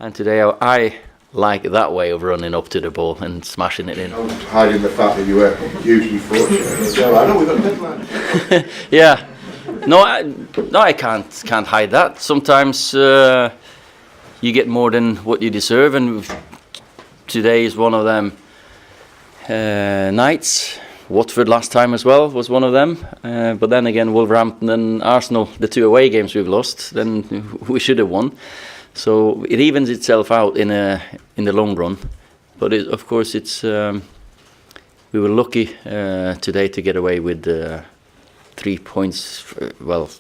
And today I like that way of running up to the ball and smashing it in. Hiding the fact that you were hugely fortunate. So I know we've got a deadline. Yeah, I can't hide that. Sometimes you get more than what you deserve, and today is one of them nights. Watford last time as well was one of them, but then again Wolverhampton and Arsenal, the 2 away games we've lost, then we should have won. So it evens itself out in the long run. But of course we were lucky today to get away with 3 points. Well,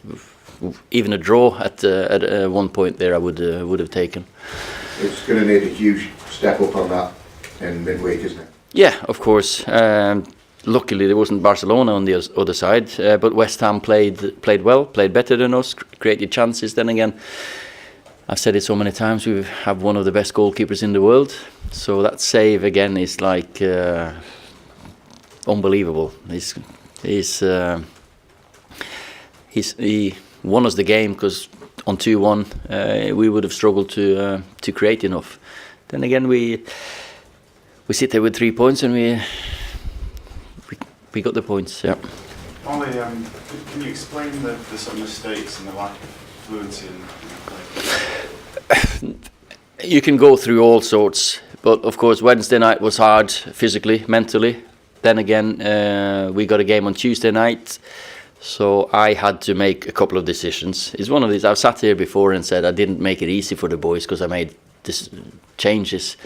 even a draw at one point there I would have taken. It's going to need a huge step up on that in midweek, isn't it? Yeah, of course. Luckily there wasn't Barcelona on the other side, but West Ham played well, played better than us, created chances. Then again, I've said it so many times, we have one of the best goalkeepers in the world, so that save again is like unbelievable. He won us the game, because on 2-1 we would have struggled to create enough. Then again we sit there with 3 points, and we got the points. Yeah. Ole, can you explain the sort of mistakes and the lack of fluency in play? You can go through all sorts, but of course Wednesday night was hard physically, mentally. Then again we got a game on Tuesday night, so I had to make a couple of decisions. It's one of these, I've sat here before and said I didn't make it easy for the boys because I made changes.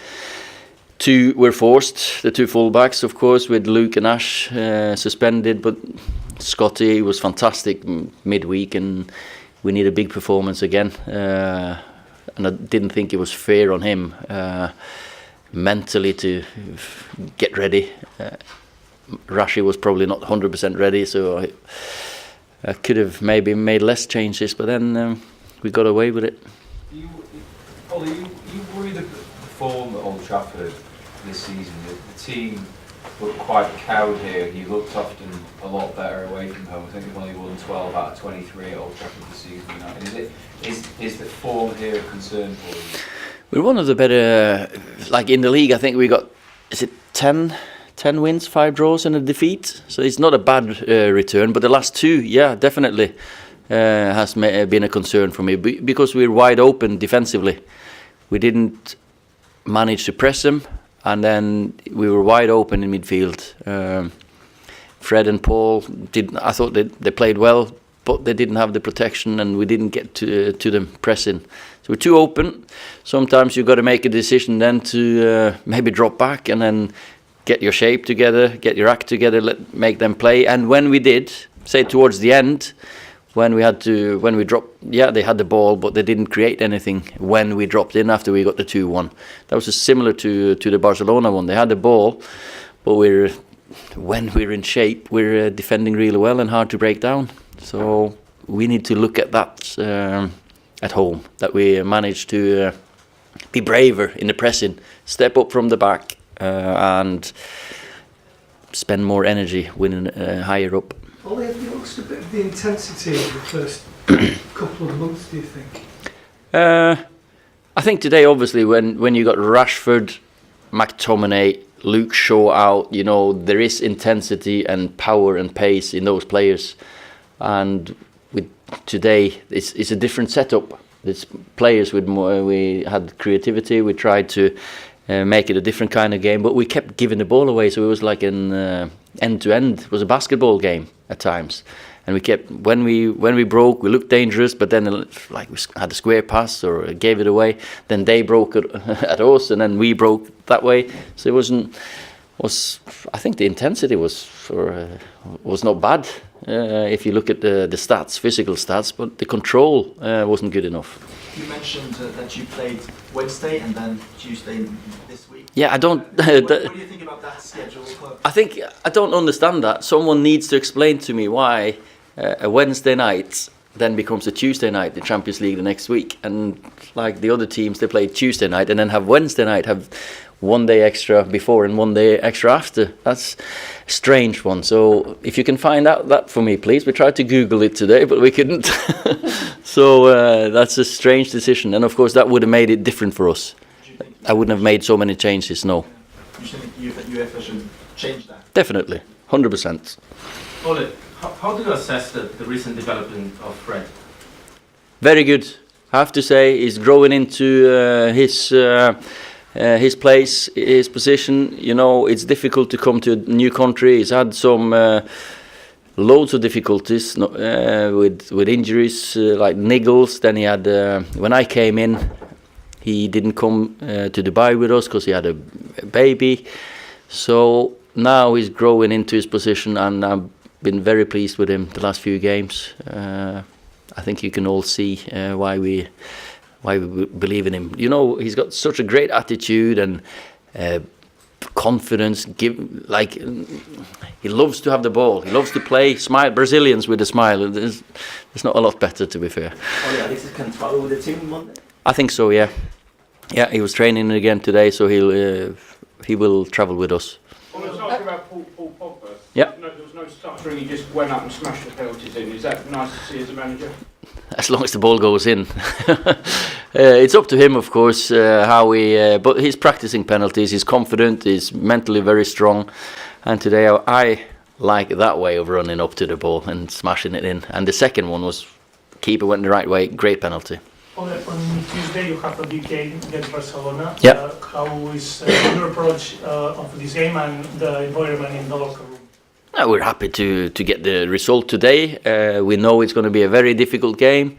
2 were forced, the 2 fullbacks, of course, with Luke and Ash suspended, but Scotty was fantastic midweek, and we need a big performance again. And I didn't think it was fair on him mentally to get ready. Rashi was probably not 100% ready, so I could have maybe made less changes, but then we got away with it. Ole, you worry the form at Old Trafford this season? The team looked quite cowed here. You looked often a lot better away from home. I think we've only won 12 out of 23 at Old Trafford this season. Is the form here a concern for you? We're one of the better, like in the league, I think we got, is it 10 wins, 5 draws and a defeat? So it's not a bad return, but the last 2, yeah, definitely has been a concern for me, because we're wide open defensively. We didn't manage to press them, and then we were wide open in midfield. Fred and Paul I thought they played well, but they didn't have the protection, and we didn't get to them pressing. So we're too open. Sometimes you've got to make a decision then to maybe drop back and then get your shape together, get your act together, make them play. And when we did, say towards the end, when we dropped, yeah, they had the ball, but they didn't create anything when we dropped in after we got the 2-1. That was similar to the Barcelona one. They had the ball, but when we're in shape, we're defending really well and hard to break down. So we need to look at that at home, that we manage to be braver in the pressing, step up from the back, and spend more energy winning higher up. Ole, have you lost a bit of the intensity of the first couple of months, do you think? I think today, obviously, when you got Rashford, McTominay, Luke Shaw out, there is intensity and power and pace in those players. And with today, it's a different setup. It's players with more. We had creativity. We tried to make it a different kind of game, but we kept giving the ball away. So it was like an end-to-end. It was a basketball game at times, and we kept when we broke, we looked dangerous, but then like we had a square pass or gave it away, then they broke it at us, and then we broke that way. So it I think the intensity was not bad if you look at the stats, physical stats, but the control wasn't good enough. You mentioned that you played Wednesday and then Tuesday this week. Yeah, I don't. What do you think about that schedule? I don't understand that. Someone needs to explain to me why a Wednesday night then becomes a Tuesday night, the Champions League the next week. And like the other teams, they play Tuesday night and then have Wednesday night, have 1 day extra before and 1 day extra after. That's a strange one. So if you can find out that for me, please. We tried to Google it today, but we couldn't. So that's a strange decision. And of course, that would have made it different for us. I wouldn't have made so many changes, no. You think UEFA should change that? Definitely, 100%. Ole, how do you assess the recent development of Fred? Very good. I have to say, he's growing into his place, his position. You know, it's difficult to come to a new country. He's had some loads of difficulties with injuries like niggles. Then he had when I came in, he didn't come to Dubai with us because he had a baby. So now he's growing into his position, and I've been very pleased with him the last few games. I think you can all see why we believe in him. You know, he's got such a great attitude and confidence. He loves to have the ball. He loves to play. Smile, Brazilians with a smile. There's not a lot better, to be fair. Oh yeah, this is control with the team Monday. I think so. Yeah, yeah. He was training again today, so he will travel with us. Well, I was asking about Paul Pogba. Yeah. There was no stuttering, he just went up and smashed the penalties in. Is that nice to see as a manager? As long as the ball goes in. It's up to him, of course, how he... but he's practicing penalties, he's confident, he's mentally very strong. And today I like that way of running up to the ball and smashing it in. And the second one was, keeper went the right way, great penalty. On Tuesday you have a big game against Barcelona. Yeah. How is your approach of this game and the environment in the locker room? We're happy to get the result today. We know it's going to be a very difficult game,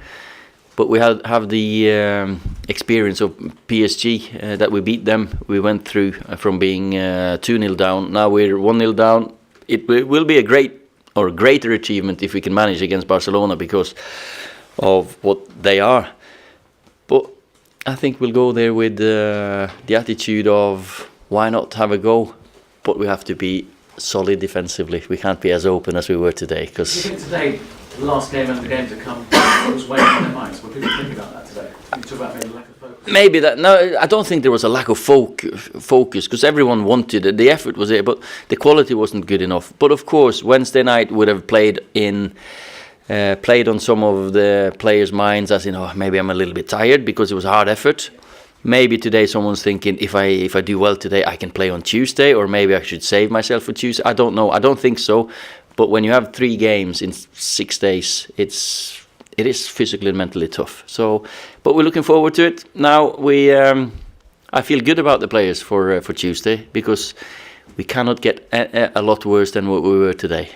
but we have the experience of PSG that we beat them. We went through from being 2-0 down. Now we're 1-0 down. It will be a greater achievement if we can manage against Barcelona because of what they are. But I think we'll go there with the attitude of why not have a go, but we have to be solid defensively. We can't be as open as we were today. Do you think today, the last game and the game to come, was weighing on their minds? What did you think about that today? You talk about maybe lack of focus. Maybe that. No, I don't think there was a lack of focus because everyone wanted it. The effort was there, but the quality wasn't good enough. But of course, Wednesday night would have played on some of the players' minds, as in, oh, maybe I'm a little bit tired because it was a hard effort. Maybe today someone's thinking, if I do well today, I can play on Tuesday, or maybe I should save myself for Tuesday. I don't know. I don't think so. But when you have 3 games in 6 days, it is physically and mentally tough. So, but we're looking forward to it. Now I feel good about the players for Tuesday because we cannot get a lot worse than what we were today.